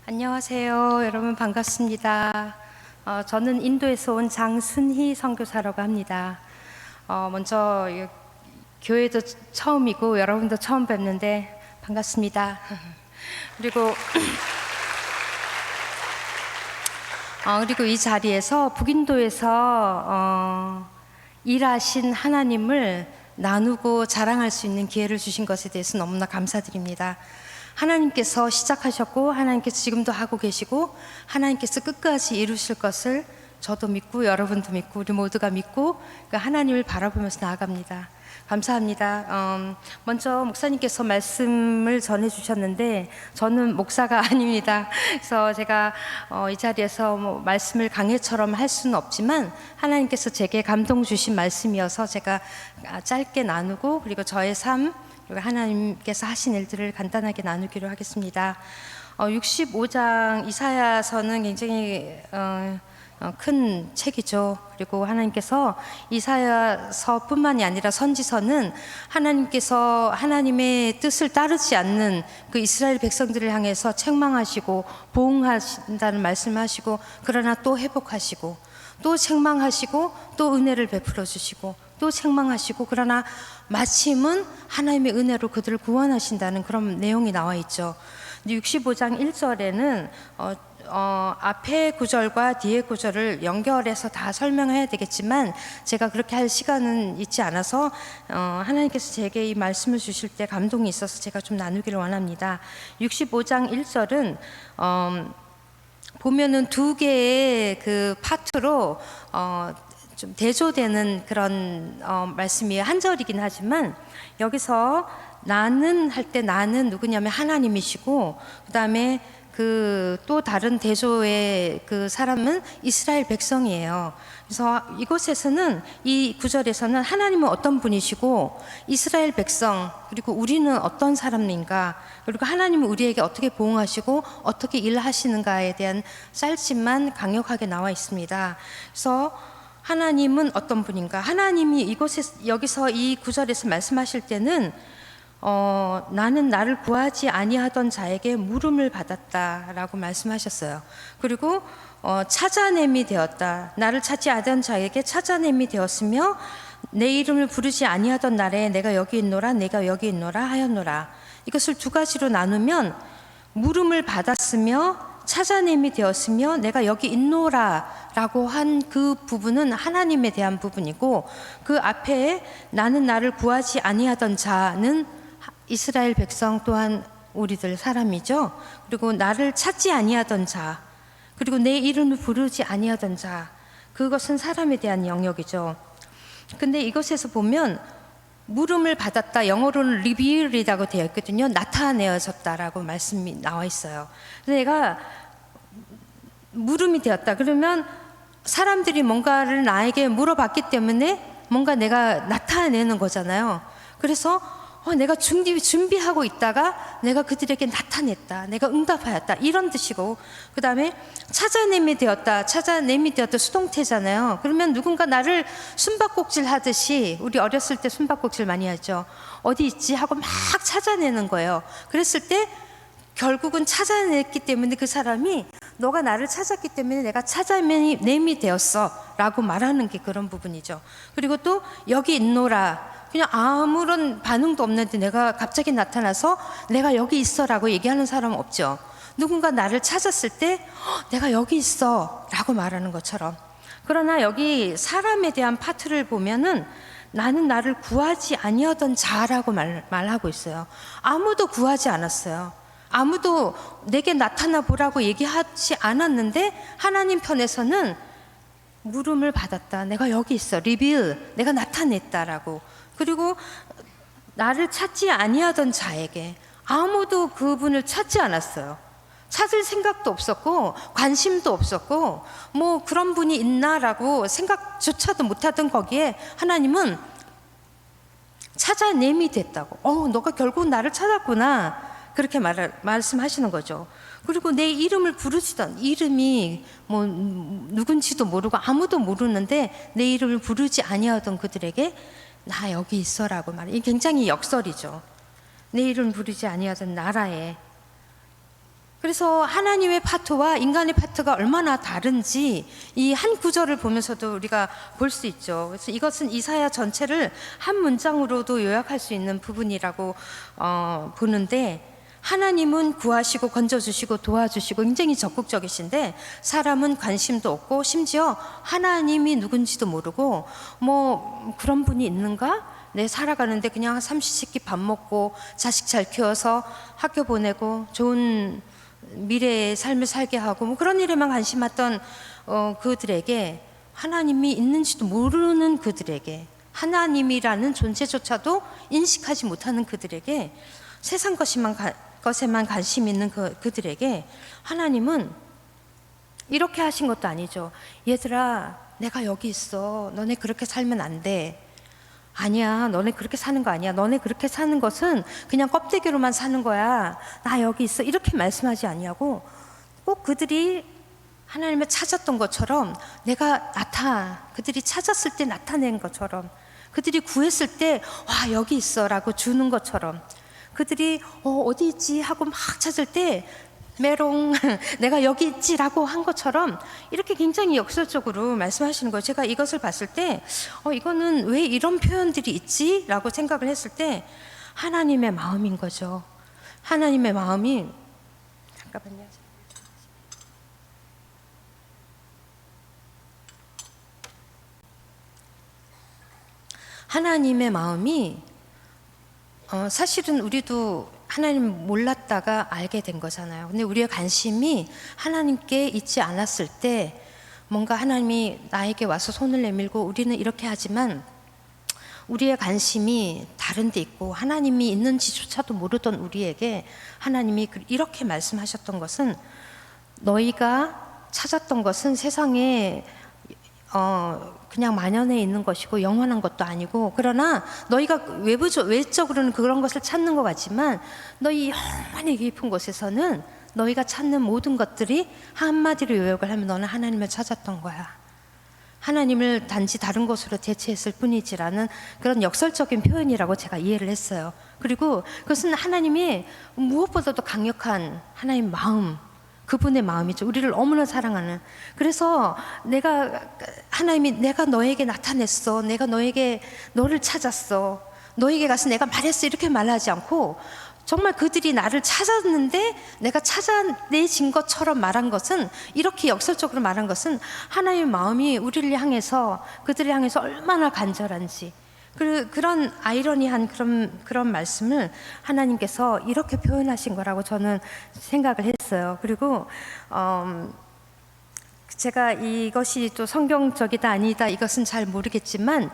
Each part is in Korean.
안녕하세요. 여러분 반갑습니다. 저는 인도에서 온 장순희 선교사라고 합니다. 먼저 교회도 처음이고 여러분도 처음 뵙는데 반갑습니다. 그리고 이 자리에서 북인도에서 일하신 하나님을 나누고 자랑할 수 있는 기회를 주신 것에 대해서 너무나 감사드립니다. 하나님께서 시작하셨고 하나님께서 지금도 하고 계시고 하나님께서 끝까지 이루실 것을 저도 믿고 여러분도 믿고 우리 모두가 믿고 하나님을 바라보면서 나아갑니다. 감사합니다. 먼저 목사님께서 말씀을 전해주셨는데 저는 목사가 아닙니다. 그래서 제가 이 자리에서 말씀을 강해처럼 할 수는 없지만 하나님께서 제게 감동 주신 말씀이어서 제가 짧게 나누고 그리고 저의 삶 그리고 하나님께서 하신 일들을 간단하게 나누기로 하겠습니다. 65장 이사야서는 굉장히 큰 책이죠. 그리고 하나님께서 이사야서뿐만이 아니라 선지서는 하나님께서 하나님의 뜻을 따르지 않는 그 이스라엘 백성들을 향해서 책망하시고 보응하신다는 말씀하시고 그러나 또 회복하시고 또 책망하시고 또 은혜를 베풀어 주시고 또 책망하시고 그러나 마침은 하나님의 은혜로 그들을 구원하신다는 그런 내용이 나와 있죠. 65장 1절에는 앞에 구절과 뒤에 구절을 연결해서 다 설명해야 되겠지만 제가 그렇게 할 시간은 있지 않아서 하나님께서 제게 이 말씀을 주실 때 감동이 있어서 제가 좀 나누기를 원합니다. 65장 1절은 보면은 두 개의 그 파트로 좀 대조되는 그런 말씀이에요. 한 절이긴 하지만 여기서 나는 할 때 나는 누구냐면 하나님이시고 그 다음에 그 또 다른 대조의 그 사람은 이스라엘 백성이에요. 그래서 이곳에서는 이 구절에서는 하나님은 어떤 분이시고 이스라엘 백성 그리고 우리는 어떤 사람인가 그리고 하나님은 우리에게 어떻게 보응하시고 어떻게 일하시는가에 대한 짧지만 강력하게 나와 있습니다. 그래서 하나님은 어떤 분인가? 하나님이 여기서 이 구절에서 말씀하실 때는 나는 나를 구하지 아니하던 자에게 물음을 받았다라고 말씀하셨어요. 그리고 찾아냄이 되었다. 나를 찾지 않던 자에게 찾아냄이 되었으며 내 이름을 부르지 아니하던 날에 내가 여기 있노라 내가 여기 있노라 하였노라. 이것을 두 가지로 나누면 물음을 받았으며 찾아냄이 되었으며 내가 여기 있노라 라고 한 그 부분은 하나님에 대한 부분이고 그 앞에 나는 나를 구하지 아니하던 자는 이스라엘 백성 또한 우리들 사람이죠. 그리고 나를 찾지 아니하던 자 그리고 내 이름을 부르지 아니하던 자 그것은 사람에 대한 영역이죠. 근데 이것에서 보면 물음을 받았다 영어로는 reveal이라고 되어 있거든요. 나타내어졌다라고 말씀이 나와 있어요. 내가 물음이 되었다 그러면 사람들이 뭔가를 나에게 물어봤기 때문에 뭔가 내가 나타내는 거잖아요. 그래서 내가 준비하고 있다가 내가 그들에게 나타냈다 내가 응답하였다 이런 뜻이고 그 다음에 찾아냄이 되었다 수동태잖아요. 그러면 누군가 나를 숨바꼭질 하듯이 우리 어렸을 때 숨바꼭질 많이 하죠. 어디 있지 하고 막 찾아내는 거예요. 그랬을 때 결국은 찾아냈기 때문에 그 사람이 너가 나를 찾았기 때문에 내가 찾아냄이 되었어 라고 말하는 게 그런 부분이죠. 그리고 또 여기 있노라 그냥 아무런 반응도 없는데 내가 갑자기 나타나서 내가 여기 있어 라고 얘기하는 사람은 없죠. 누군가 나를 찾았을 때 내가 여기 있어 라고 말하는 것처럼. 그러나 여기 사람에 대한 파트를 보면은 나는 나를 구하지 아니하던 자라고 말하고 있어요. 아무도 구하지 않았어요. 아무도 내게 나타나 보라고 얘기하지 않았는데 하나님 편에서는 물음을 받았다. 내가 여기 있어. 리빌. 내가 나타냈다라고. 그리고 나를 찾지 아니하던 자에게 아무도 그분을 찾지 않았어요. 찾을 생각도 없었고 관심도 없었고 뭐 그런 분이 있나라고 생각조차도 못하던 거기에 하나님은 찾아냄이 됐다고. 너가 결국 나를 찾았구나. 그렇게 말씀하시는 거죠. 그리고 내 이름을 부르시던 이름이 뭐 누군지도 모르고 아무도 모르는데 내 이름을 부르지 아니하던 그들에게 나 여기 있어라고 말해. 이게 굉장히 역설이죠. 내 이름을 부르지 아니하던 나라에 그래서 하나님의 파트와 인간의 파트가 얼마나 다른지 이 한 구절을 보면서도 우리가 볼 수 있죠. 그래서 이것은 이사야 전체를 한 문장으로도 요약할 수 있는 부분이라고 보는데, 하나님은 구하시고 건져주시고 도와주시고 굉장히 적극적이신데, 사람은 관심도 없고 심지어 하나님이 누군지도 모르고 뭐 그런 분이 있는가? 내 살아가는데 그냥 삼시세끼 밥 먹고 자식 잘 키워서 학교 보내고 좋은 미래의 삶을 살게 하고 뭐 그런 일에만 관심 받던 그들에게, 하나님이 있는지도 모르는 그들에게, 하나님이라는 존재조차도 인식하지 못하는 그들에게, 세상 것에만 관심 있는 그들에게 하나님은 이렇게 하신 것도 아니죠. 얘들아, 내가 여기 있어. 너네 그렇게 살면 안 돼. 아니야, 너네 그렇게 사는 거 아니야. 너네 그렇게 사는 것은 그냥 껍데기로만 사는 거야. 나 여기 있어. 이렇게 말씀하지 아니하고, 꼭 그들이 하나님을 찾았던 것처럼 그들이 찾았을 때 나타낸 것처럼, 그들이 구했을 때 와 여기 있어 라고 주는 것처럼, 그들이 어디 있지 하고 막 찾을 때 메롱 내가 여기 있지라고 한 것처럼 이렇게 굉장히 역설적으로 말씀하시는 거예요. 제가 이것을 봤을 때 이거는 왜 이런 표현들이 있지? 라고 생각을 했을 때 하나님의 마음인 거죠. 하나님의 마음이, 잠깐만요. 하나님의 마음이 사실은 우리도 하나님 몰랐다가 알게 된 거잖아요. 근데 우리의 관심이 하나님께 있지 않았을 때, 뭔가 하나님이 나에게 와서 손을 내밀고 우리는 이렇게 하지만 우리의 관심이 다른 데 있고 하나님이 있는지조차도 모르던 우리에게 하나님이 이렇게 말씀하셨던 것은, 너희가 찾았던 것은 세상에 그냥 만연해 있는 것이고 영원한 것도 아니고, 그러나 너희가 외적으로는 그런 것을 찾는 것 같지만 너희 영원히 깊은 곳에서는 너희가 찾는 모든 것들이 한마디로 요약을 하면 너는 하나님을 찾았던 거야. 하나님을 단지 다른 것으로 대체했을 뿐이지라는 그런 역설적인 표현이라고 제가 이해를 했어요. 그리고 그것은 하나님이 무엇보다도 강력한 하나님 마음, 그분의 마음이죠. 우리를 너무나 사랑하는. 그래서 하나님이 내가 너에게 나타냈어. 내가 너를 찾았어. 너에게 가서 내가 말했어. 이렇게 말하지 않고, 정말 그들이 나를 찾았는데 내가 찾아내진 것처럼 말한 것은, 이렇게 역설적으로 말한 것은 하나님의 마음이 우리를 향해서, 그들을 향해서 얼마나 간절한지, 그런 아이러니한 그런 말씀을 하나님께서 이렇게 표현하신 거라고 저는 생각을 했어요. 그리고 제가 이것이 또 성경적이다 아니다 이것은 잘 모르겠지만,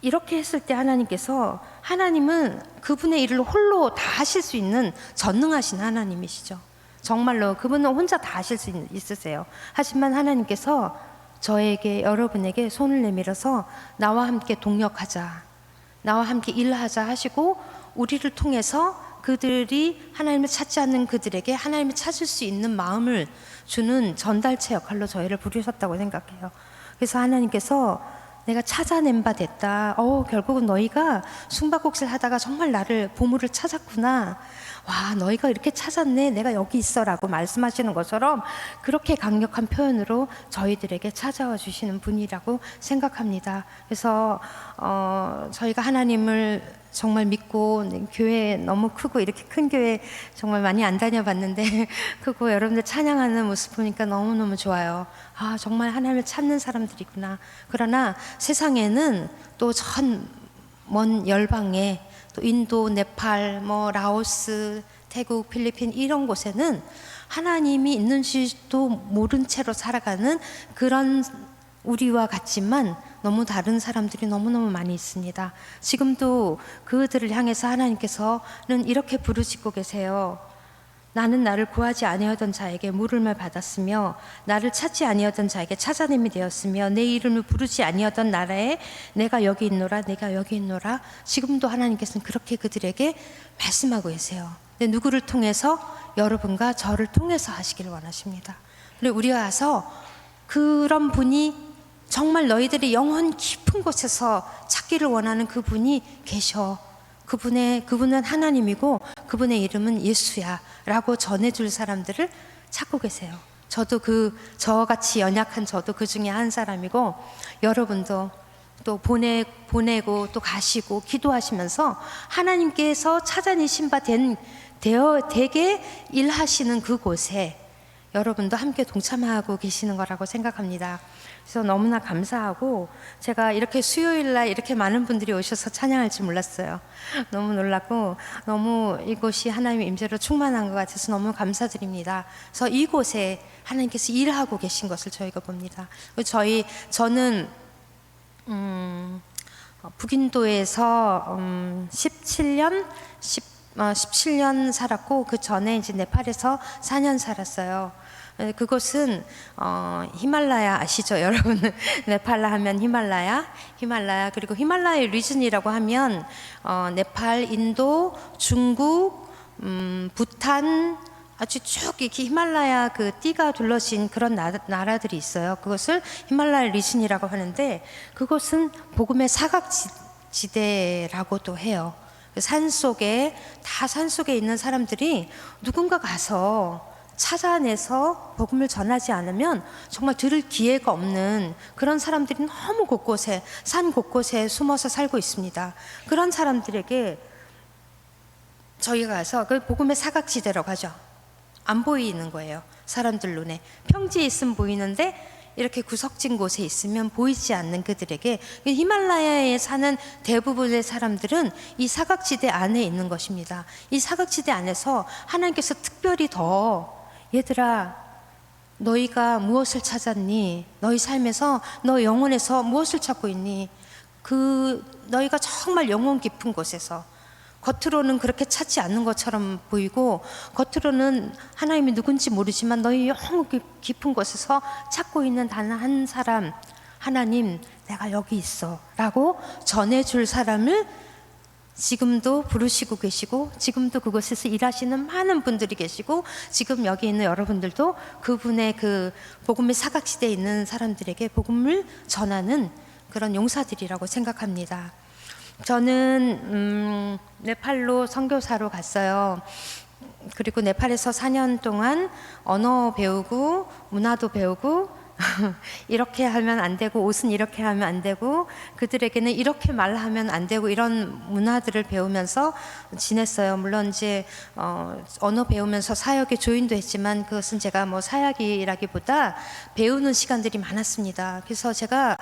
이렇게 했을 때 하나님은 그분의 일을 홀로 다 하실 수 있는 전능하신 하나님이시죠. 정말로 그분은 혼자 다 하실 수 있으세요. 하지만 하나님께서 여러분에게 손을 내밀어서 나와 함께 동역하자, 나와 함께 일하자 하시고, 우리를 통해서 그들이 하나님을 찾지 않는 그들에게 하나님을 찾을 수 있는 마음을 주는 전달체 역할로 저희를 부르셨다고 생각해요. 그래서 하나님께서 내가 찾아낸 바 됐다. 결국은 너희가 숨바꼭질 하다가 정말 보물을 찾았구나. 와, 너희가 이렇게 찾았네. 내가 여기 있어라고 말씀하시는 것처럼 그렇게 강력한 표현으로 저희들에게 찾아와 주시는 분이라고 생각합니다. 그래서 저희가 하나님을 정말 믿고, 교회 너무 크고 이렇게 큰 교회 정말 많이 안 다녀봤는데 크고 여러분들 찬양하는 모습 보니까 너무너무 좋아요. 정말 하나님을 찾는 사람들이구나. 그러나 세상에는 또 먼 열방에, 또 인도, 네팔, 라오스, 태국, 필리핀 이런 곳에는 하나님이 있는지도 모른 채로 살아가는 그런 우리와 같지만 너무 다른 사람들이 너무너무 많이 있습니다. 지금도 그들을 향해서 하나님께서는 이렇게 부르짖고 계세요. 나는 나를 구하지 아니하던 자에게 물음을 받았으며 나를 찾지 아니하던 자에게 찾아냄이 되었으며 내 이름을 부르지 아니하던 나라에 내가 여기 있노라, 내가 여기 있노라. 지금도 하나님께서는 그렇게 그들에게 말씀하고 계세요. 근데 누구를 통해서? 여러분과 저를 통해서 하시기를 원하십니다. 그리고 우리가 와서 그런 분이, 정말 너희들이 영혼 깊은 곳에서 찾기를 원하는 그분이 계셔. 그분은 하나님이고 그분의 이름은 예수야라고 전해줄 사람들을 찾고 계세요. 저도 저같이 연약한 저도 그 중에 한 사람이고, 여러분도 또 보내고 또 가시고 기도하시면서 하나님께서 찾아내신 바 되게 일하시는 그곳에 여러분도 함께 동참하고 계시는 거라고 생각합니다. 그래서 너무나 감사하고, 제가 이렇게 수요일날 이렇게 많은 분들이 오셔서 찬양할 줄 몰랐어요. 너무 놀랐고 너무 이곳이 하나님의 임재로 충만한 것 같아서 너무 감사드립니다. 그래서 이곳에 하나님께서 일하고 계신 것을 저희가 봅니다. 저는 북인도에서 17년 살았고, 그 전에 이제 네팔에서 4년 살았어요. 그곳은 히말라야 아시죠, 여러분? 네팔라 하면 히말라야, 그리고 히말라야 리즌이라고 하면 네팔, 인도, 중국, 부탄, 아주 쭉 이렇게 히말라야 그 띠가 둘러진 그런 나라들이 있어요. 그것을 히말라야 리즌이라고 하는데, 그곳은 복음의 사각지대라고도 해요. 산속에 있는 사람들이 누군가 가서 찾아내서 복음을 전하지 않으면 정말 들을 기회가 없는 그런 사람들이 너무 산 곳곳에 숨어서 살고 있습니다. 그런 사람들에게 저희가 가서, 그 복음의 사각지대라고 하죠. 안 보이는 거예요, 사람들 눈에. 평지에 있으면 보이는데 이렇게 구석진 곳에 있으면 보이지 않는 그들에게, 히말라야에 사는 대부분의 사람들은 이 사각지대 안에 있는 것입니다. 이 사각지대 안에서 하나님께서 특별히 더, 얘들아, 너희가 무엇을 찾았니? 너희 삶에서, 너 영혼에서 무엇을 찾고 있니? 너희가 정말 영혼 깊은 곳에서, 겉으로는 그렇게 찾지 않는 것처럼 보이고, 겉으로는 하나님이 누군지 모르지만 너희 영혼 깊은 곳에서 찾고 있는 단 한 사람, 하나님, 내가 여기 있어 라고 전해줄 사람을 지금도 부르시고 계시고, 지금도 그곳에서 일하시는 많은 분들이 계시고, 지금 여기 있는 여러분들도 그분의 그 복음의 사각지대에 있는 사람들에게 복음을 전하는 그런 용사들이라고 생각합니다. 저는 네팔로 선교사로 갔어요. 그리고 네팔에서 4년 동안 언어 배우고 문화도 배우고 이렇게 하면 안 되고, 옷은 이렇게 하면 안 되고, 그들에게는 이렇게 말하면 안 되고, 이런 문화들을 배우면서 지냈어요. 물론 이제 언어 배우면서 사역의 조인도 했지만, 그것은 제가 뭐 사역이라기보다 배우는 시간들이 많았습니다. 그래서 제가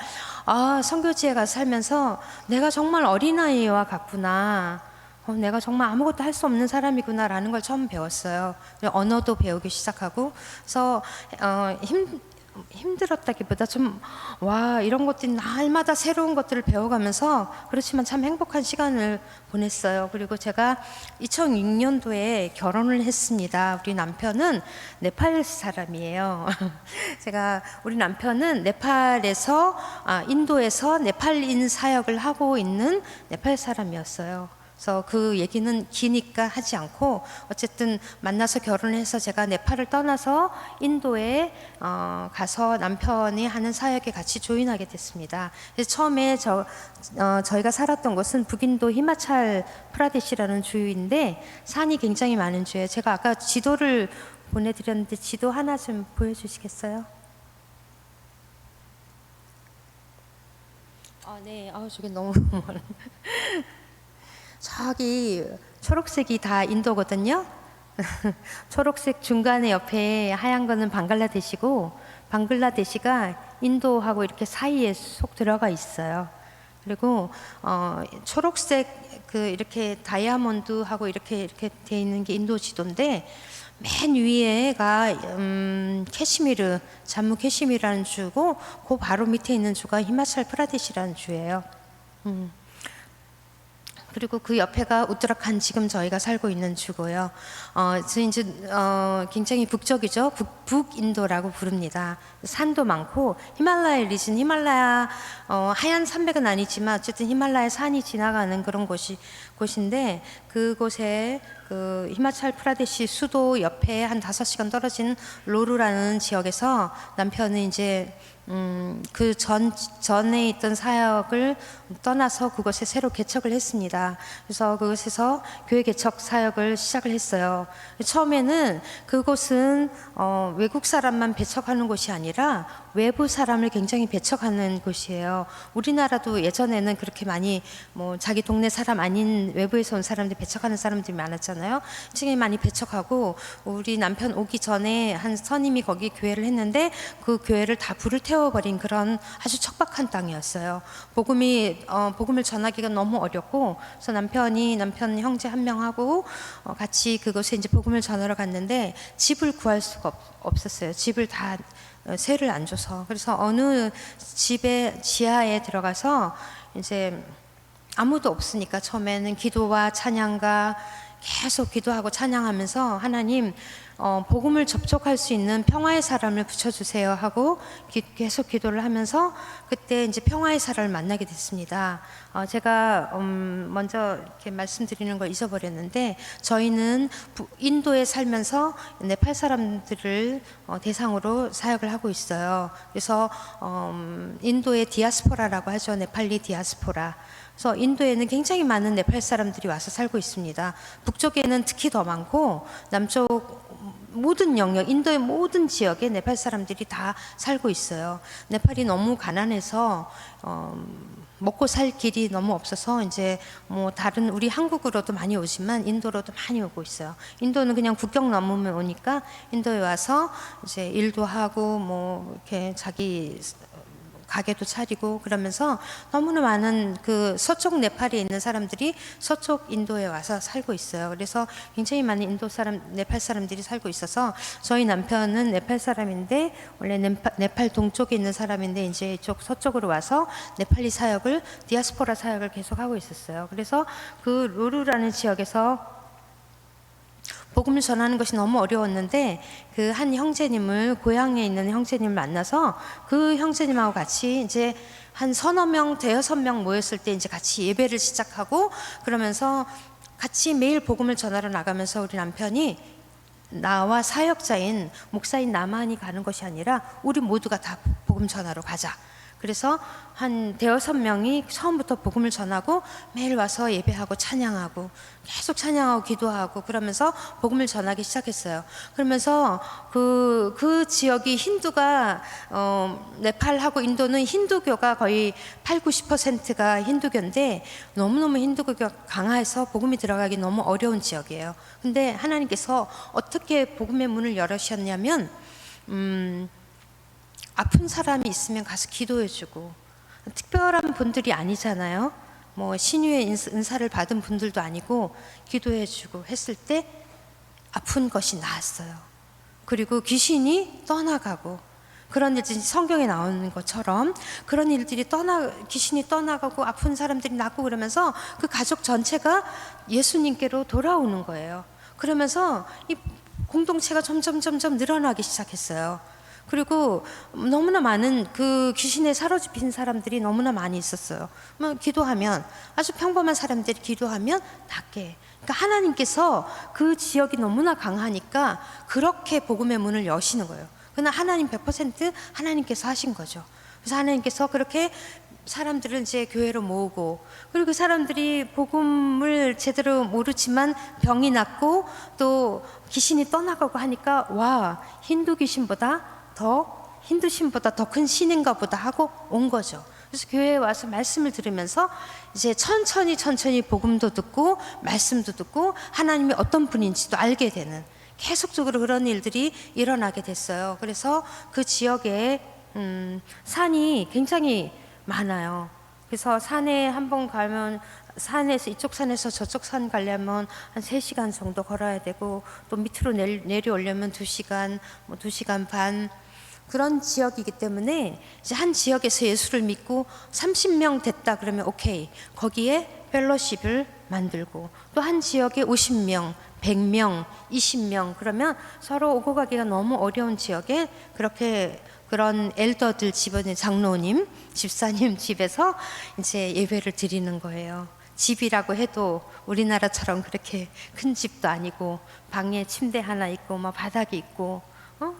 선교지에 가서 살면서 내가 정말 어린아이와 같구나, 내가 정말 아무것도 할 수 없는 사람이구나 라는 걸 처음 배웠어요. 언어도 배우기 시작하고, 그래서 힘들었다기보다 이런 것들이 날마다 새로운 것들을 배워가면서, 그렇지만 참 행복한 시간을 보냈어요. 그리고 제가 2006년도에 결혼을 했습니다. 우리 남편은 네팔 사람이에요. 우리 남편은 인도에서 네팔인 사역을 하고 있는 네팔 사람이었어요. 그래서 그 얘기는 기니까 하지 않고, 어쨌든 만나서 결혼해서 제가 네팔을 떠나서 인도에 가서 남편이 하는 사역에 같이 조인하게 됐습니다. 그래서 처음에 저희가 살았던 곳은 북인도 히마찰 프라데시라는 주인데, 산이 굉장히 많은 주예요. 제가 아까 지도를 보내드렸는데 지도 하나 좀 보여주시겠어요? 네. 저게 너무 저기 초록색이 다 인도거든요. 초록색 중간에 옆에 하얀 거는 방글라데시고, 방글라데시가 인도하고 이렇게 사이에 쏙 들어가 있어요. 그리고 초록색 이렇게 다이아몬드하고 이렇게 돼 있는 게 인도 지도인데, 맨 위에가 캐시미르, 잠무 캐시미르라는 주고, 그 바로 밑에 있는 주가 히마찰 프라데시라는 주예요. 그리고 그 옆에가 우త్త라칸, 지금 저희가 살고 있는 주고요. 이제 굉장히 북쪽이죠. 북인도라고 부릅니다. 산도 많고, 히말라야 리즌, 히말라야 하얀 산맥은 아니지만 어쨌든 히말라야 산이 지나가는 그런 곳인데, 그곳에 그 히마찰 프라데시 수도 옆에 한 5시간 떨어진 로루라는 지역에서 남편은 이제 그 전에 있던 사역을 떠나서 그곳에 새로 개척을 했습니다. 그래서 그곳에서 교회 개척 사역을 시작을 했어요. 처음에는 그곳은 외국 사람만 배척하는 곳이 아니라 외부 사람을 굉장히 배척하는 곳이에요. 우리나라도 예전에는 그렇게 많이 뭐 자기 동네 사람 아닌 외부에서 온 사람들 배척하는 사람들이 많았잖아요. 굉장히 많이 배척하고, 우리 남편 오기 전에 한 선임이 거기 교회를 했는데 그 교회를 다 불을 태워버린 그런 아주 척박한 땅이었어요. 복음을 전하기가 너무 어렵고, 그래서 남편 형제 한 명하고 같이 그곳에 이제 복음을 전하러 갔는데 집을 구할 수가 없었어요. 집을 다 세를 안 줘서. 그래서 어느 집의 지하에 들어가서 이제 아무도 없으니까 처음에는 기도와 찬양과 계속 기도하고 찬양하면서 하나님 복음을 접촉할 수 있는 평화의 사람을 붙여주세요 하고 계속 기도를 하면서 그때 이제 평화의 사람을 만나게 됐습니다. 제가 먼저 이렇게 말씀드리는 걸 잊어버렸는데, 저희는 인도에 살면서 네팔 사람들을 대상으로 사역을 하고 있어요. 그래서 인도의 디아스포라라고 하죠. 네팔리 디아스포라. 그래서 인도에는 굉장히 많은 네팔 사람들이 와서 살고 있습니다. 북쪽에는 특히 더 많고, 남쪽 모든 영역, 인도의 모든 지역에 네팔 사람들이 다 살고 있어요. 네팔이 너무 가난해서 먹고 살 길이 너무 없어서 이제 뭐 다른 우리 한국으로도 많이 오지만 인도로도 많이 오고 있어요. 인도는 그냥 국경 넘으면 오니까 인도에 와서 이제 일도 하고 뭐 이렇게 자기 가게도 차리고 그러면서 너무나 많은 그 서쪽 네팔에 있는 사람들이 서쪽 인도에 와서 살고 있어요. 그래서 굉장히 많은 네팔 사람들이 살고 있어서 저희 남편은 네팔 사람인데 원래 네팔 동쪽에 있는 사람인데 이제 이쪽 서쪽으로 와서 네팔리 사역을, 디아스포라 사역을 계속 하고 있었어요. 그래서 그 루루라는 지역에서 복음을 전하는 것이 너무 어려웠는데 그 한 형제님을, 고향에 있는 형제님을 만나서 그 형제님하고 같이 이제 한 서너 명, 대여섯 명 모였을 때 이제 같이 예배를 시작하고, 그러면서 같이 매일 복음을 전하러 나가면서 우리 남편이 나와 사역자인 목사인 나만이 가는 것이 아니라 우리 모두가 다 복음 전하러 가자. 그래서 한 대여섯 명이 처음부터 복음을 전하고 매일 와서 예배하고 찬양하고 계속 찬양하고 기도하고 그러면서 복음을 전하기 시작했어요. 그러면서 그 지역이 힌두가 네팔하고 인도는 힌두교가 거의 80~90%가 힌두교인데 너무너무 힌두교가 강해서 복음이 들어가기 너무 어려운 지역이에요. 근데 하나님께서 어떻게 복음의 문을 열으셨냐면 아픈 사람이 있으면 가서 기도해주고, 특별한 분들이 아니잖아요. 뭐 신유의 은사를 받은 분들도 아니고 기도해주고 했을 때 아픈 것이 나았어요. 그리고 귀신이 떠나가고, 그런 일들이 성경에 나오는 것처럼 그런 일들이 귀신이 떠나가고 아픈 사람들이 낫고 그러면서 그 가족 전체가 예수님께로 돌아오는 거예요. 그러면서 이 공동체가 점점 늘어나기 시작했어요. 그리고 너무나 많은 그 귀신에 사로잡힌 사람들이 너무나 많이 있었어요. 기도하면, 아주 평범한 사람들이 기도하면 낫게. 그러니까 하나님께서 그 지역이 너무나 강하니까 그렇게 복음의 문을 여시는 거예요. 그러나 하나님 100% 하나님께서 하신 거죠. 그래서 하나님께서 그렇게 사람들을 이제 교회로 모으고, 그리고 그 사람들이 복음을 제대로 모르지만 병이 낫고 또 귀신이 떠나가고 하니까 와, 힌두 귀신보다 더 큰 신인가 보다 하고 온 거죠. 그래서 교회에 와서 말씀을 들으면서 이제 천천히 복음도 듣고 말씀도 듣고 하나님이 어떤 분인지도 알게 되는, 계속적으로 그런 일들이 일어나게 됐어요. 그래서 그 지역에 산이 굉장히 많아요. 그래서 산에 한번 가면 이쪽 산에서 저쪽 산 가려면 한 3시간 정도 걸어야 되고, 또 밑으로 내려오려면 2시간, 2시간 반, 그런 지역이기 때문에 이제 한 지역에서 예수를 믿고 30명 됐다 그러면 오케이, 거기에 펠로십을 만들고, 또 한 지역에 50명, 100명, 20명, 그러면 서로 오고 가기가 너무 어려운 지역에 그렇게 그런 엘더들 집안의 장로님, 집사님 집에서 이제 예배를 드리는 거예요. 집이라고 해도 우리나라처럼 그렇게 큰 집도 아니고 방에 침대 하나 있고 뭐 바닥이 있고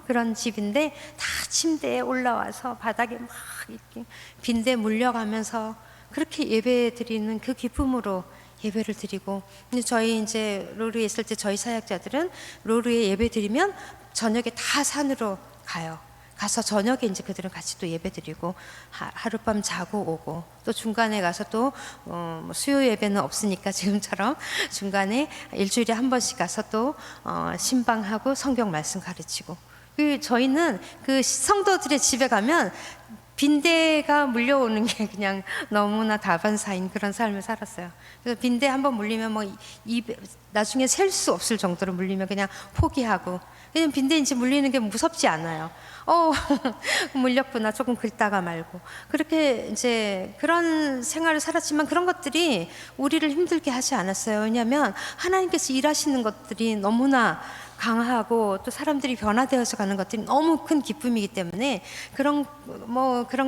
그런 집인데 다 침대에 올라와서 바닥에 막 이렇게 빈대 물려가면서 그렇게 예배 드리는 그 기쁨으로 예배를 드리고, 근데 저희 이제 로르에 있을 때 저희 사역자들은 로르에 예배 드리면 저녁에 다 산으로 가서 저녁에 이제 그들은 같이 또 예배 드리고 하룻밤 자고 오고, 또 중간에 가서 또 뭐 수요 예배는 없으니까 지금처럼 중간에 일주일에 한 번씩 가서 또 신방하고 성경 말씀 가르치고, 저희는 그 성도들의 집에 가면 빈대가 물려오는 게 그냥 너무나 다반사인 그런 삶을 살았어요. 그래서 빈대 한번 물리면 뭐 나중에 셀 수 없을 정도로 물리면 그냥 포기하고, 그냥 빈대 이제 물리는 게 무섭지 않아요. 물렸구나, 조금 긁다가 말고. 그렇게 이제 그런 생활을 살았지만 그런 것들이 우리를 힘들게 하지 않았어요. 왜냐하면 하나님께서 일하시는 것들이 너무나 강하고 또 사람들이 변화되어서 가는 것들이 너무 큰 기쁨이기 때문에 그런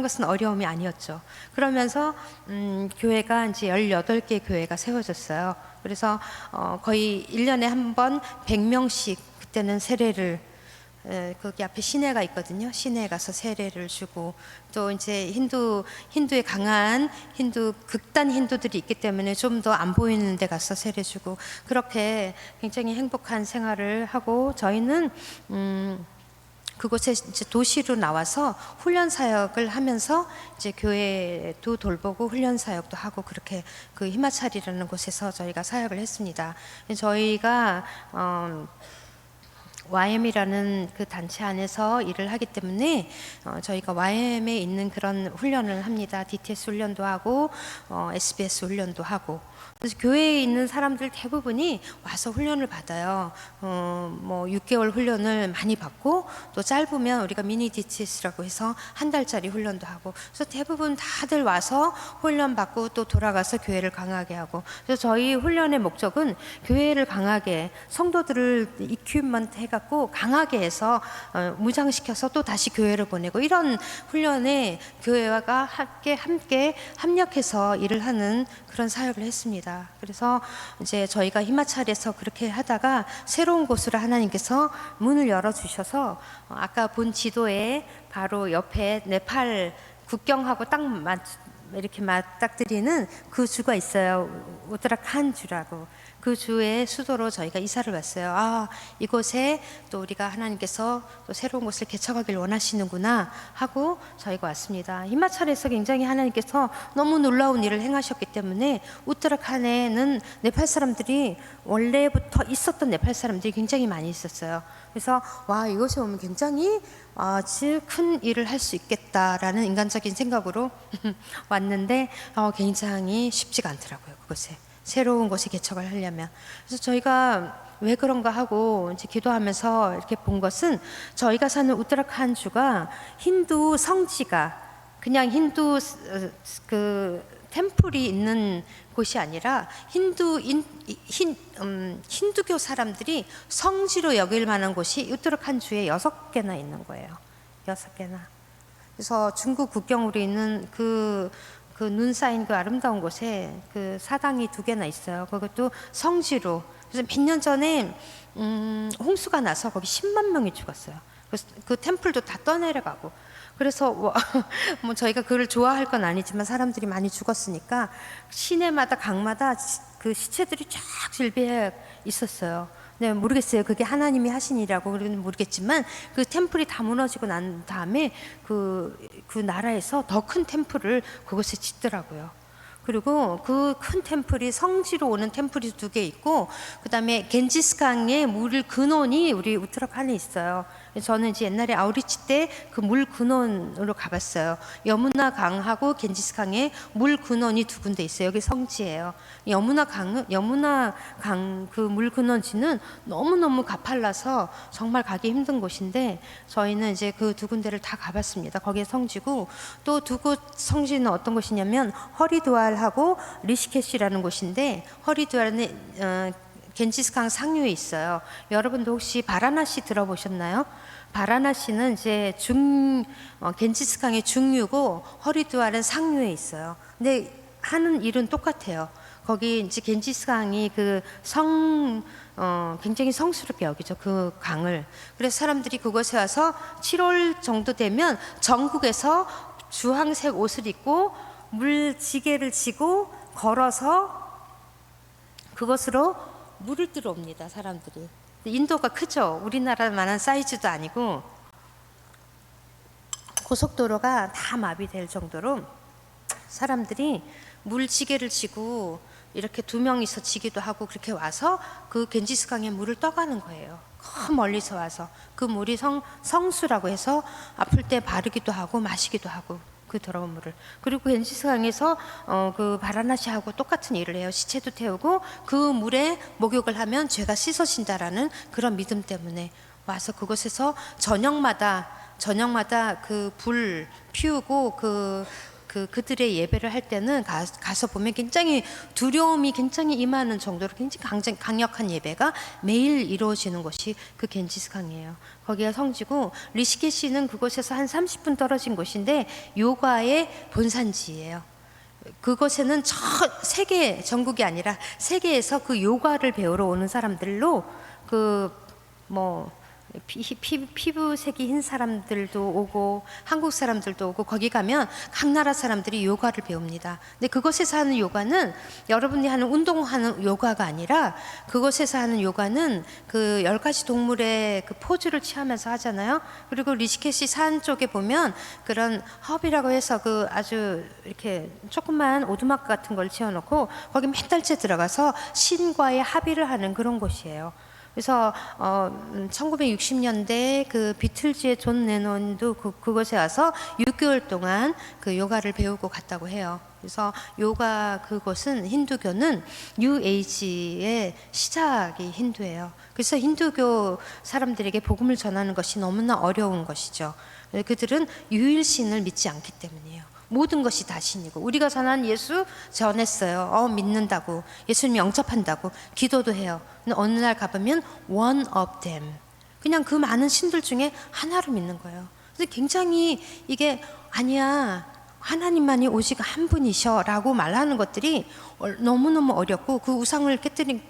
것은 어려움이 아니었죠. 그러면서 교회가 이제 18개 교회가 세워졌어요. 그래서 거의 1년에 한 번 100명씩 그때는 세례를, 거기 앞에 시내가 있거든요. 시내에 가서 세례를 주고, 또 이제 힌두에 강한 극단 힌두들이 있기 때문에 좀 더 안 보이는 데 가서 세례 주고, 그렇게 굉장히 행복한 생활을 하고, 저희는 그곳에 이제 도시로 나와서 훈련 사역을 하면서 이제 교회도 돌보고 훈련 사역도 하고, 그렇게 그 히마찰이라는 곳에서 저희가 사역을 했습니다. 저희가 YM이라는 그 단체 안에서 일을 하기 때문에 저희가 YM에 있는 그런 훈련을 합니다. DTS 훈련도 하고 SBS 훈련도 하고. 그래서 교회에 있는 사람들 대부분이 와서 훈련을 받아요. 뭐 6개월 훈련을 많이 받고, 또 짧으면 우리가 미니 DTS라고 해서 한 달짜리 훈련도 하고, 그래서 대부분 다들 와서 훈련 받고 또 돌아가서 교회를 강하게 하고. 그래서 저희 훈련의 목적은 교회를 강하게, 성도들을 이큐먼트 해갖고 강하게 해서 무장시켜서 또 다시 교회를 보내고, 이런 훈련에 교회가 함께 합력해서 일을 하는 그런 사역을 했습니다. 그래서 이제 저희가 히마찰에서 그렇게 하다가 새로운 곳으로 하나님께서 문을 열어주셔서 아까 본 지도에 바로 옆에 네팔 국경하고 딱 이렇게 맞닥뜨리는 그 주가 있어요. 우트라칸 주라고. 그 주의 수도로 저희가 이사를 왔어요. 이곳에 또 우리가 하나님께서 또 새로운 곳을 개척하길 원하시는구나 하고 저희가 왔습니다. 히마찰에서 굉장히 하나님께서 너무 놀라운 일을 행하셨기 때문에 우트라칸에는 네팔 사람들이 원래부터 있었던 네팔 사람들이 굉장히 많이 있었어요. 그래서 이곳에 오면 굉장히 아주 큰 일을 할 수 있겠다라는 인간적인 생각으로 왔는데 굉장히 쉽지가 않더라고요. 그곳에 새로운 곳에 개척을 하려면. 그래서 저희가 왜 그런가 하고 이제 기도하면서 이렇게 본 것은, 저희가 사는 우트라칸 주가 힌두 성지가 그냥 힌두 그 템플이 있는 곳이 아니라 힌두교 사람들이 성지로 여길 만한 곳이 우트라칸 주에 6개나 있는 거예요. 6개나. 그래서 중국 국경으로 있는 그 눈 쌓인 그 아름다운 곳에 그 사당이 2개나 있어요. 그것도 성지로. 그래서 몇 년 전에 홍수가 나서 거기 10만 명이 죽었어요. 그래서 그 템플도 다 떠내려가고. 그래서 뭐 저희가 그걸 좋아할 건 아니지만 사람들이 많이 죽었으니까 시내마다 강마다 그 시체들이 쫙 질비해 있었어요. 네, 모르겠어요. 그게 하나님이 하신 일이라고 그러는 모르겠지만, 그 템플이 다 무너지고 난 다음에 그 나라에서 더 큰 템플을 그곳에 짓더라고요. 그리고 그 큰 템플이 성지로 오는 템플이 2개 있고, 그 다음에 겐지스강의 물 근원이 우리 우트라칸에 있어요. 저는 이제 옛날에 아우리치 때 그 물 근원으로 가봤어요. 여무나 강하고 겐지스강의 물 근원이 2군데 있어요. 여기 성지예요. 여무나 강 그 물 근원지는 너무너무 가팔라서 정말 가기 힘든 곳인데, 저희는 이제 그 2군데를 다 가봤습니다. 거기에 성지고, 또 2곳 성지는 어떤 곳이냐면 허리두알하고 리시케시라는 곳인데, 허리두알은 겐지스강 상류에 있어요. 여러분도 혹시 바라나시 들어보셨나요? 바라나시는 이제 겐지스강의 중류고 허리두알은 상류에 있어요. 근데 하는 일은 똑같아요. 거기 이제 겐지스강이 굉장히 성스럽게 여기죠. 그 강을. 그래서 사람들이 그곳에 와서 7월 정도 되면 전국에서 주황색 옷을 입고 물지개를 지고 걸어서 그것으로 물을 들어옵니다. 사람들이. 인도가 크죠. 우리나라만한 사이즈도 아니고 고속도로가 다 마비될 정도로 사람들이 물지개를 지고 이렇게 2명이서 지기도 하고 그렇게 와서 그 겐지스강에 물을 떠가는 거예요. 그 멀리서 와서 그 물이 성수라고 해서 아플 때 바르기도 하고 마시기도 하고 그 더러운 물을. 그리고 겐지스강에서 그 바라나시하고 똑같은 일을 해요. 시체도 태우고 그 물에 목욕을 하면 죄가 씻어진다라는 그런 믿음 때문에 와서 그곳에서 저녁마다 그 불 피우고 그들의 예배를 할 때는 가서 보면 굉장히 두려움이 굉장히 임하는 정도로 굉장히 강력한 예배가 매일 이루어지는 곳이 그 겐지스강이에요. 거기가 성지고 리시케시는 그곳에서 한 30분 떨어진 곳인데 요가의 본산지예요. 그곳에는 세계 전국이 아니라 세계에서 그 요가를 배우러 오는 사람들로 피부색이 흰 사람들도 오고 한국 사람들도 오고 거기 가면 각 나라 사람들이 요가를 배웁니다. 근데 그곳에서 하는 요가는 여러분이 하는 운동하는 요가가 아니라 그곳에서 하는 요가는 그 10가지 동물의 그 포즈를 취하면서 하잖아요. 그리고 리시케시 산 쪽에 보면 그런 헙이라고 해서 그 아주 이렇게 조그만 오두막 같은 걸 지어놓고 거기 몇 달째 들어가서 신과의 합의를 하는 그런 곳이에요. 그래서 1960년대 그 비틀즈의 존 레논도 그곳에 와서 6개월 동안 그 요가를 배우고 갔다고 해요. 그래서 요가 그곳은 힌두교는 뉴 에이지의 시작이 힌두예요. 그래서 힌두교 사람들에게 복음을 전하는 것이 너무나 어려운 것이죠. 그들은 유일신을 믿지 않기 때문이에요. 모든 것이 다 신이고 우리가 전한 예수 전했어요. 믿는다고 예수님 영접한다고 기도도 해요. 근데 어느 날 가보면 one of them 그냥 그 많은 신들 중에 하나를 믿는 거예요. 그래서 굉장히 이게 아니야 하나님만이 오직 한 분이셔라고 말하는 것들이 너무너무 어렵고 그 우상을 깨뜨리는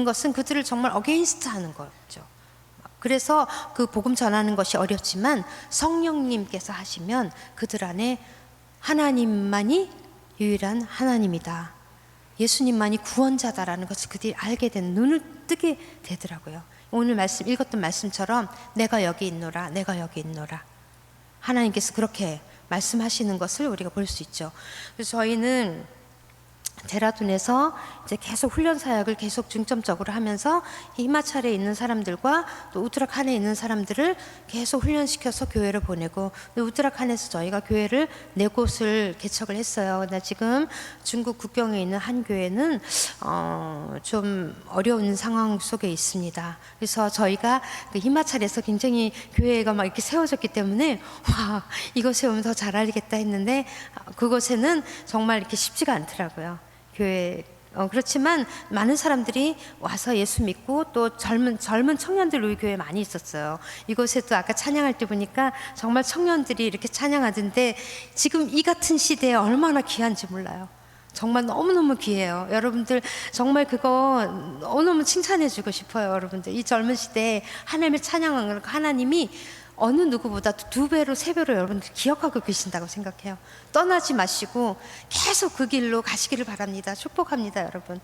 것은 그들을 정말 어게인스트 하는 거죠. 그래서 그 복음 전하는 것이 어렵지만 성령님께서 하시면 그들 안에 하나님만이 유일한 하나님이다. 예수님만이 구원자다라는 것을 그들이 알게 된 눈을 뜨게 되더라고요. 오늘 읽었던 말씀처럼 내가 여기 있노라, 내가 여기 있노라. 하나님께서 그렇게 말씀하시는 것을 우리가 볼 수 있죠. 그래서 저희는 데라둔에서 이제 계속 훈련 사역을 계속 중점적으로 하면서 히마찰에 있는 사람들과 또 우트라칸에 있는 사람들을 계속 훈련시켜서 교회를 보내고 우트라칸에서 저희가 교회를 4곳을 개척을 했어요. 근데 지금 중국 국경에 있는 한 교회는 좀 어려운 상황 속에 있습니다. 그래서 저희가 그 히마찰에서 굉장히 교회가 막 이렇게 세워졌기 때문에 와 이곳에 오면 더 잘 알겠다 했는데 그곳에는 정말 이렇게 쉽지가 않더라고요. 교회 그렇지만 많은 사람들이 와서 예수 믿고 또 젊은 청년들 우리 교회에 많이 있었어요. 이곳에도 아까 찬양할 때 보니까 정말 청년들이 이렇게 찬양하던데 지금 이 같은 시대에 얼마나 귀한지 몰라요. 정말 너무너무 귀해요. 여러분들 정말 그거 너무너무 칭찬해주고 싶어요. 여러분들 이 젊은 시대에 하나님을 찬양하는 하나님이 어느 누구보다 2배로 3배로 여러분들 기억하고 계신다고 생각해요. 떠나지 마시고 계속 그 길로 가시기를 바랍니다. 축복합니다, 여러분.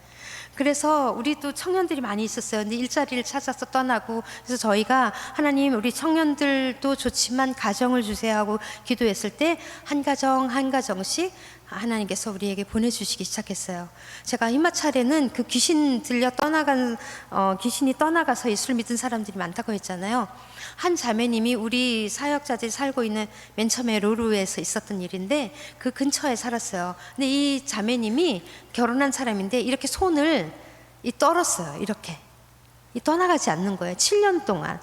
그래서 우리도 청년들이 많이 있었어요. 근데 일자리를 찾아서 떠나고 그래서 저희가 하나님 우리 청년들도 좋지만 가정을 주세요 하고 기도했을 때 한 가정 한 가정씩 하나님께서 우리에게 보내주시기 시작했어요. 제가 히마찰에는 그 귀신이 떠나가서 예수를 믿은 사람들이 많다고 했잖아요. 한 자매님이 우리 사역자들이 살고 있는 맨 처음에 로루에서 있었던 일인데 그 근처에 살았어요. 근데 이 자매님이 결혼한 사람인데 이렇게 손을 떨었어요. 이렇게 떠나가지 않는 거예요. 7년 동안.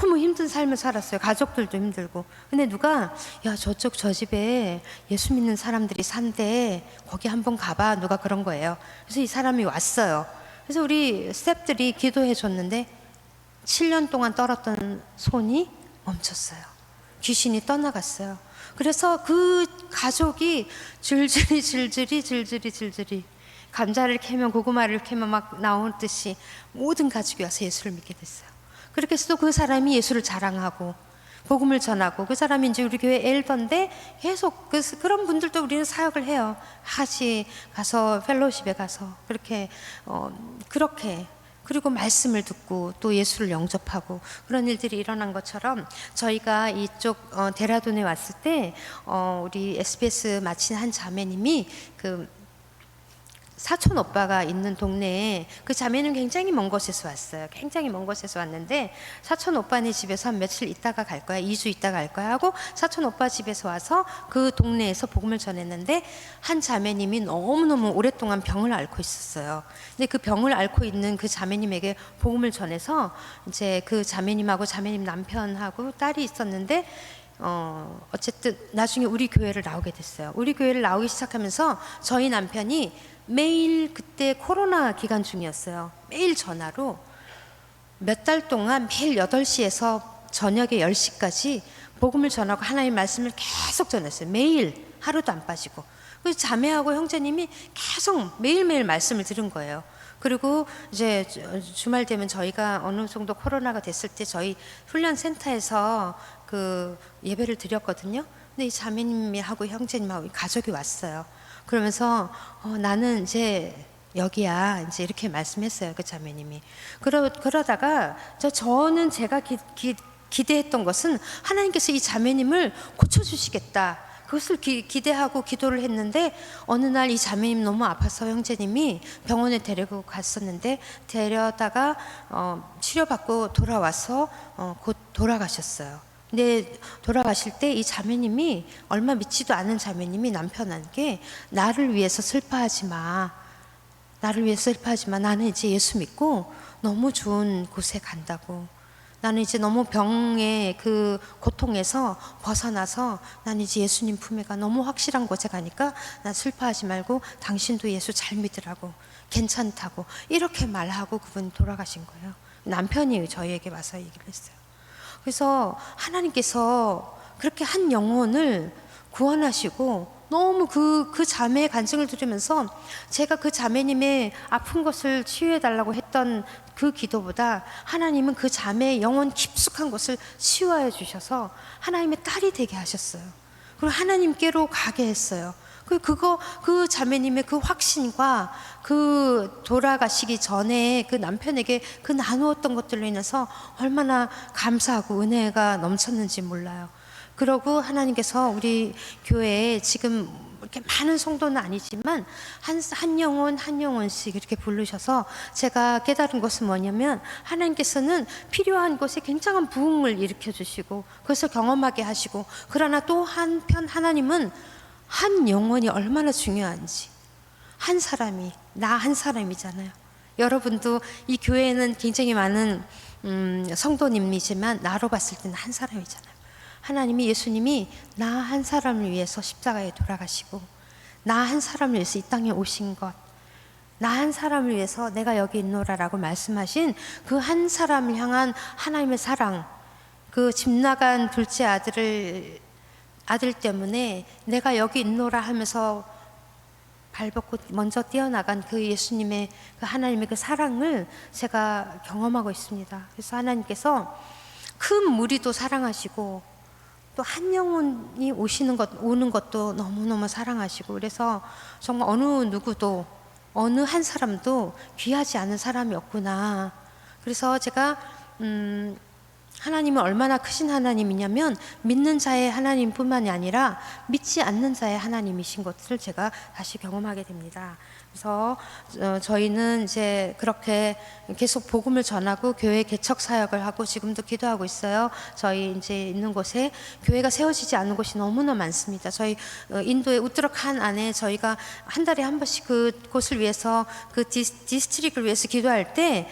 너무 힘든 삶을 살았어요. 가족들도 힘들고. 근데 누가 야 저쪽 저 집에 예수 믿는 사람들이 산대 거기 한번 가봐 누가 그런 거예요. 그래서 이 사람이 왔어요. 그래서 우리 스태프들이 기도해 줬는데 7년 동안 떨었던 손이 멈췄어요. 귀신이 떠나갔어요. 그래서 그 가족이 줄줄이 감자를 캐면 고구마를 캐면 막 나오듯이 모든 가족이 와서 예수를 믿게 됐어요. 그렇게 해서 또 그 사람이 예수를 자랑하고 복음을 전하고, 그 사람이 이제 우리 교회 엘더인데 계속 그런 분들도 우리는 사역을 해요. 같이 가서 펠로십에 가서 그렇게 그렇게, 그리고 말씀을 듣고 또 예수를 영접하고 그런 일들이 일어난 것처럼, 저희가 이쪽 데라돈에 왔을 때 우리 SBS 마친 한 자매님이 그 사촌 오빠가 있는 동네에, 그 자매는 굉장히 먼 곳에서 왔어요. 굉장히 먼 곳에서 왔는데 사촌 오빠네 집에서 한 며칠 있다가 갈 거야, 2주 있다가 갈 거야 하고 사촌 오빠 집에서 와서 그 동네에서 복음을 전했는데, 한 자매님이 너무너무 오랫동안 병을 앓고 있었어요. 근데 그 병을 앓고 있는 그 자매님에게 복음을 전해서 이제 그 자매님하고 자매님 남편하고 딸이 있었는데 어쨌든 나중에 우리 교회를 나오게 됐어요. 우리 교회를 나오기 시작하면서 저희 남편이 매일, 그때 코로나 기간 중이었어요, 매일 전화로 몇 달 동안 매일 8시에서 저녁에 10시까지 복음을 전하고 하나님의 말씀을 계속 전했어요. 매일, 하루도 안 빠지고. 그래서 자매하고 형제님이 계속 매일매일 말씀을 들은 거예요. 그리고 이제 주말 되면 저희가 어느 정도 코로나가 됐을 때 저희 훈련센터에서 그 예배를 드렸거든요. 근데 이 자매님하고 형제님하고 가족이 왔어요. 그러면서 나는 이제 여기야, 이제 이렇게 말씀했어요, 그 자매님이. 그러다가 저는 제가 기대했던 것은 하나님께서 이 자매님을 고쳐주시겠다, 그것을 기대하고 기도를 했는데, 어느 날 이 자매님 너무 아파서 형제님이 병원에 데리고 갔었는데, 데려다가 치료받고 돌아와서 곧 돌아가셨어요. 근데 돌아가실 때 이 자매님이, 얼마 믿지도 않은 자매님이 남편에게 나를 위해서 슬퍼하지 마, 나를 위해서 슬퍼하지 마, 나는 이제 예수 믿고 너무 좋은 곳에 간다고, 나는 이제 너무 병의 그 고통에서 벗어나서 나는 이제 예수님 품에 가, 너무 확실한 곳에 가니까 난 슬퍼하지 말고 당신도 예수 잘 믿으라고, 괜찮다고, 이렇게 말하고 그분이 돌아가신 거예요. 남편이 저희에게 와서 얘기를 했어요. 그래서 하나님께서 그렇게 한 영혼을 구원하시고, 너무 그 자매의 간증을 들으면서 제가 그 자매님의 아픈 것을 치유해 달라고 했던 그 기도보다 하나님은 그 자매의 영혼 깊숙한 것을 치유하여 주셔서 하나님의 딸이 되게 하셨어요. 그리고 하나님께로 가게 했어요. 그 자매님의 그 확신과 그 돌아가시기 전에 그 남편에게 그 나누었던 것들로 인해서 얼마나 감사하고 은혜가 넘쳤는지 몰라요. 그러고 하나님께서 우리 교회에 지금 이렇게 많은 성도는 아니지만 한 영혼 한 영혼씩 이렇게 부르셔서, 제가 깨달은 것은 뭐냐면, 하나님께서는 필요한 곳에 굉장한 부흥을 일으켜 주시고 그것을 경험하게 하시고, 그러나 또 한편 하나님은 한 영혼이 얼마나 중요한지, 한 사람이, 나 한 사람이잖아요. 여러분도 이 교회에는 굉장히 많은 성도님이지만 나로 봤을 때는 한 사람이잖아요. 하나님이, 예수님이 나 한 사람을 위해서 십자가에 돌아가시고, 나 한 사람을 위해서 이 땅에 오신 것, 나 한 사람을 위해서 내가 여기 있노라라고 말씀하신 그 한 사람을 향한 하나님의 사랑, 그 집 나간 둘째 아들 때문에 내가 여기 있노라 하면서 발벗고 먼저 뛰어나간 그 예수님의, 그 하나님의 그 사랑을 제가 경험하고 있습니다. 그래서 하나님께서 큰 무리도 사랑하시고 또 한 영혼이 오는 것도 너무너무 사랑하시고, 그래서 정말 어느 누구도, 어느 한 사람도 귀하지 않은 사람이 없구나. 그래서 제가 하나님은 얼마나 크신 하나님이냐면, 믿는 자의 하나님뿐만이 아니라 믿지 않는 자의 하나님이신 것을 제가 다시 경험하게 됩니다. 그래서 저희는 이제 그렇게 계속 복음을 전하고 교회 개척 사역을 하고 지금도 기도하고 있어요. 저희 이제 있는 곳에 교회가 세워지지 않은 곳이 너무나 많습니다. 저희 인도의 우트라칸 안에 저희가 한 달에 한 번씩 그곳을 위해서, 그 디스트릭을 위해서 기도할 때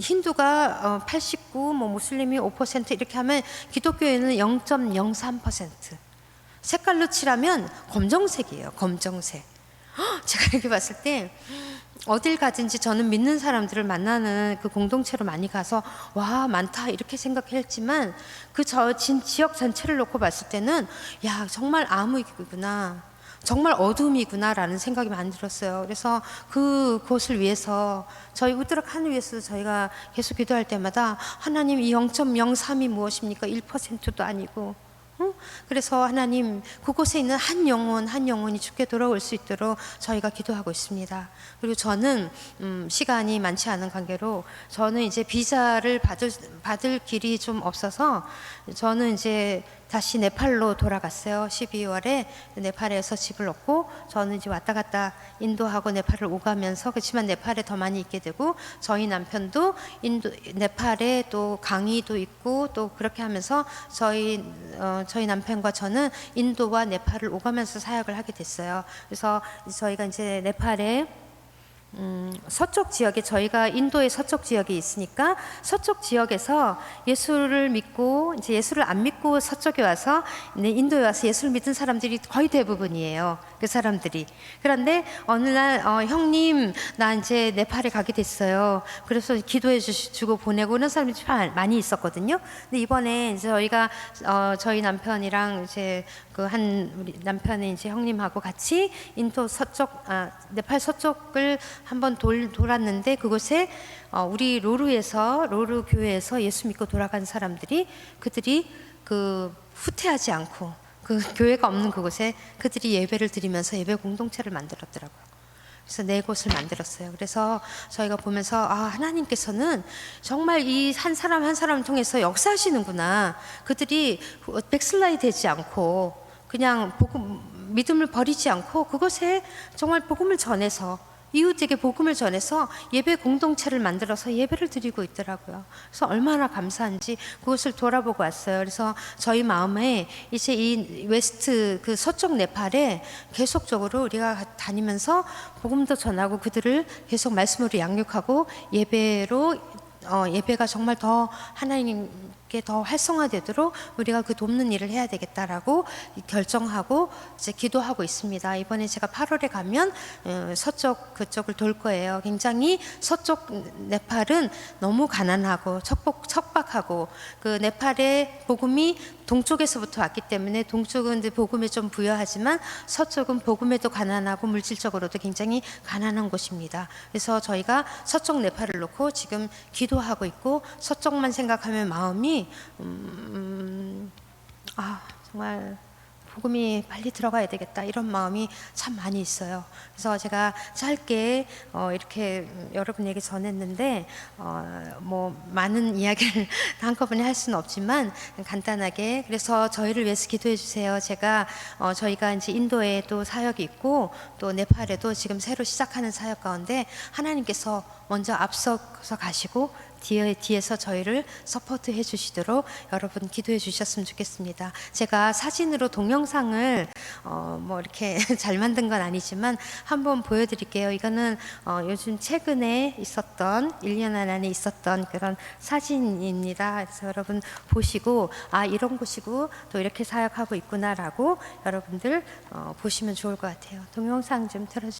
힌두가 89, 무슬림이 5% 이렇게 하면 기독교에는 0.03%. 색깔로 칠하면 검정색이에요. 검정색. 제가 이렇게 봤을 때 어딜 가든지 저는 믿는 사람들을 만나는 그 공동체로 많이 가서 와, 많다 이렇게 생각했지만, 그 지역 전체를 놓고 봤을 때는 야, 정말 암흑이구나. 정말 어둠이구나라는 생각이 많이 들었어요. 그래서 그곳을 위해서 저희 우드락 하늘 위해서 저희가 계속 기도할 때마다 하나님 이 0.03이 무엇입니까? 1%도 아니고 그래서 하나님 그곳에 있는 한 영혼이 주께 돌아올 수 있도록 저희가 기도하고 있습니다. 그리고 저는 시간이 많지 않은 관계로 저는 이제 비자를 받을 길이 좀 없어서 저는 이제 다시 네팔로 돌아갔어요. 12월에 네팔에서 집을 얻고 저는 이제 왔다 갔다 인도하고 네팔을 오가면서, 그렇지만 네팔에 더 많이 있게 되고 저희 남편도 네팔에 또 강의도 있고 또 그렇게 하면서 저희 남편과 저는 인도와 네팔을 오가면서 사역을 하게 됐어요. 그래서 저희가 이제 네팔에 서쪽 지역에, 저희가 인도의 서쪽 지역에 있으니까 서쪽 지역에서 예수를 믿고 이제 예수를 안 믿고 서쪽에 와서 인도에 와서 예수를 믿은 사람들이 거의 대부분이에요. 그 사람들이. 그런데 어느 날 형님 나 이제 네팔에 가게 됐어요. 그래서 기도해 주고 보내고 그런 사람들이 많이 있었거든요. 근데 이번에 이제 저희가 저희 남편이랑 이제 우리 남편의 이제 형님하고 같이 인도 서쪽 네팔 서쪽을 한번 돌았는데 그곳에 우리 로르 교회에서 예수 믿고 돌아간 사람들이, 그들이 후퇴하지 않고 그 교회가 없는 그곳에 그들이 예배를 드리면서 예배 공동체를 만들었더라고요. 그래서 4곳을 만들었어요. 그래서 저희가 보면서 하나님께서는 정말 이 한 사람 한 사람 통해서 역사하시는구나. 그들이 백슬라이 되지 않고 그냥 믿음을 버리지 않고 그곳에 정말 복음을 전해서 이웃에게 복음을 전해서 예배 공동체를 만들어서 예배를 드리고 있더라고요. 그래서 얼마나 감사한지 그것을 돌아보고 왔어요. 그래서 저희 마음에 이제 이 웨스트 서쪽 네팔에 계속적으로 우리가 다니면서 복음도 전하고 그들을 계속 말씀으로 양육하고 예배가 정말 더 하나님께 더 활성화되도록 우리가 돕는 일을 해야 되겠다라고 결정하고 이제 기도하고 있습니다. 이번에 제가 8월에 가면 서쪽 그쪽을 돌 거예요. 굉장히 서쪽 네팔은 너무 가난하고 척박하고 그 네팔의 복음이 동쪽에서부터 왔기 때문에 동쪽은 복음에 좀 부여하지만 서쪽은 복음에도 가난하고 물질적으로도 굉장히 가난한 곳입니다. 그래서 저희가 서쪽 네팔을 놓고 지금 기도하고 있고 서쪽만 생각하면 마음이 정말 복음이 빨리 들어가야 되겠다 이런 마음이 참 많이 있어요. 그래서 제가 짧게 이렇게 여러분에게 전했는데 많은 이야기를 한꺼번에 할 수는 없지만 간단하게, 그래서 저희를 위해서 기도해 주세요. 저희가 이제 인도에 또 사역이 있고 또 네팔에도 지금 새로 시작하는 사역 가운데 하나님께서 먼저 앞서서 가시고 뒤에서 저희를 서포트해 주시도록 여러분 기도해 주셨으면 좋겠습니다. 제가 사진으로 동영상을 이렇게 잘 만든 건 아니지만 한번 보여드릴게요. 이거는 요즘 최근에 있었던 1년 안에 있었던 그런 사진입니다. 그래서 여러분 보시고 이런 곳이고 또 이렇게 사역하고 있구나라고 여러분들 보시면 좋을 것 같아요. 동영상 좀 틀어주세요.